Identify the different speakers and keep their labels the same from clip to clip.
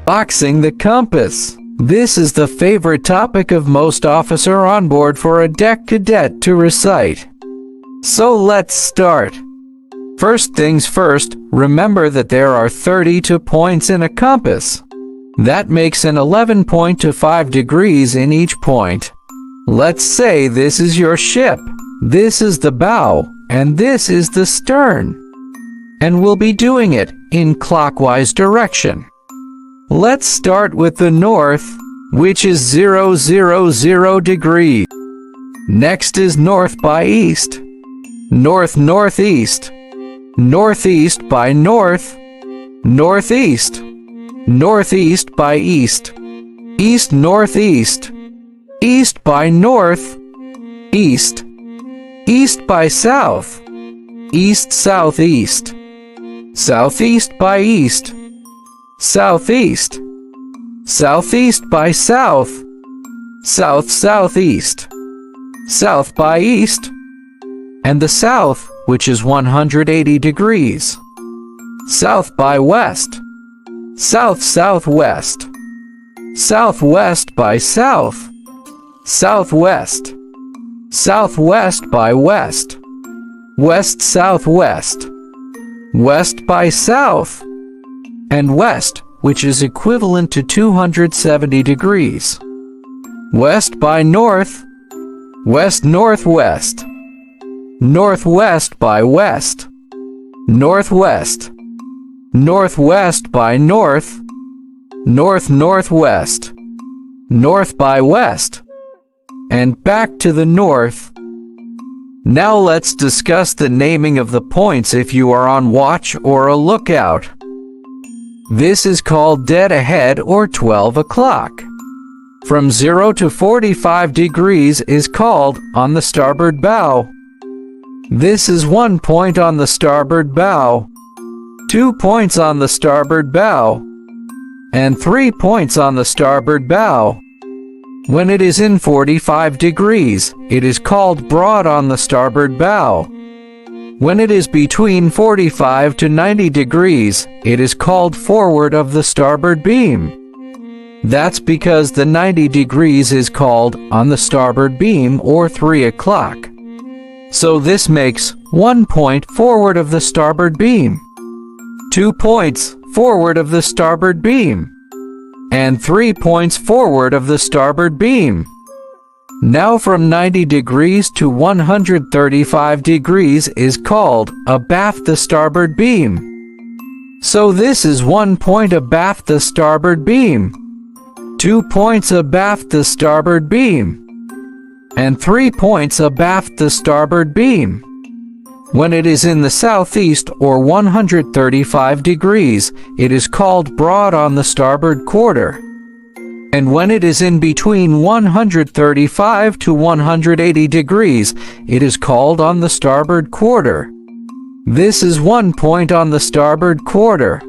Speaker 1: Boxing the compass. This is the favorite topic of most officer on board for a deck cadet to recite. So let's start. First things first, remember that there are 32 points in a compass. That makes an 11 point to 5 degrees in each point. Let's say this is your ship, this is the bow, and this is the stern. And we'll be doing it in clockwise direction. Let's start with the north, which is 0, 0, 0 degrees. Next is north by east, north, northeast, northeast by north, northeast, northeast by east, east, northeast, east by north, east, east by south, east, southeast, southeast by east, southeast, southeast by south, south, southeast, south by east, and the south, which is 180 degrees, south by west, south, southwest, southwest by south, southwest, southwest by west, west, southwest, west by south, and west, which is equivalent to 270 degrees. West by north, west, northwest, northwest by west, northwest, northwest by north, north, northwest, north by west, and back to the north. Now let's discuss the naming of the points if you are on watch or a lookout. This is called dead ahead or 12 o'clock. From 0 to 45 degrees is called on the starboard bow. This is 1 point on the starboard bow, 2 points on the starboard bow, and 3 points on the starboard bow. When it is in 45 degrees, it is called broad on the starboard bow. When it is between 45 to 90 degrees, it is called forward of the starboard beam. That's because the 90 degrees is called on the starboard beam or 3 o'clock. So this makes 1 point forward of the starboard beam, 2 points forward of the starboard beam, and 3 points forward of the starboard beam. Now from 90 degrees to 135 degrees is called abaft the starboard beam. So this is 1 point abaft the starboard beam, 2 points abaft the starboard beam, and 3 points abaft the starboard beam. When it is in the southeast or 135 degrees, it is called broad on the starboard quarter. And when it is in between 135 to 180 degrees, it is called on the starboard quarter. This is 1 point on the starboard quarter,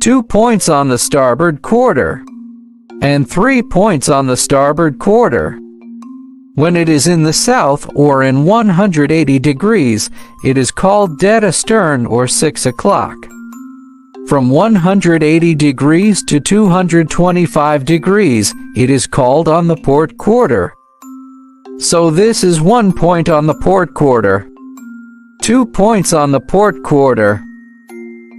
Speaker 1: 2 points on the starboard quarter, and 3 points on the starboard quarter. When it is in the south or in 180 degrees, it is called dead astern or 6 o'clock. From 180 degrees to 225 degrees, it is called on the port quarter. So this is 1 point on the port quarter, 2 points on the port quarter,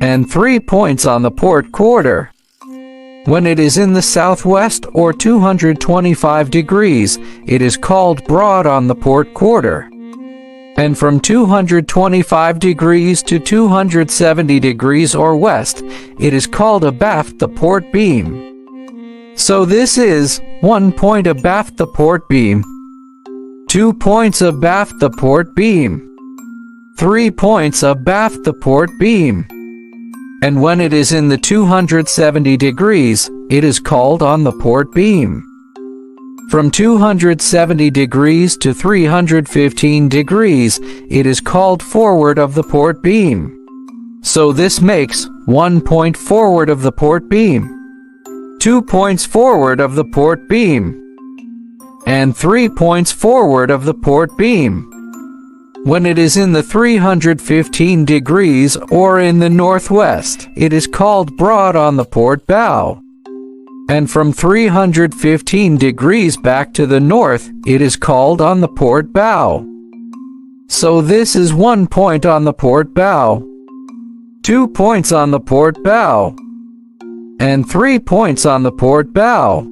Speaker 1: and 3 points on the port quarter. When it is in the southwest or 225 degrees, it is called broad on the port quarter. And from 225 degrees to 270 degrees or west, it is called abaft the port beam. So this is 1 point abaft the port beam, 2 points abaft the port beam, 3 points abaft the port beam. And when it is in the 270 degrees, it is called on the port beam. From 270 degrees to 315 degrees, it is called forward of the port beam. So this makes 1 point forward of the port beam, 2 points forward of the port beam, and 3 points forward of the port beam. When it is in the 315 degrees or in the northwest, it is called broad on the port bow. And from 315 degrees back to the north, it is called on the port bow. So this is 1 point on the port bow, 2 points on the port bow, and 3 points on the port bow.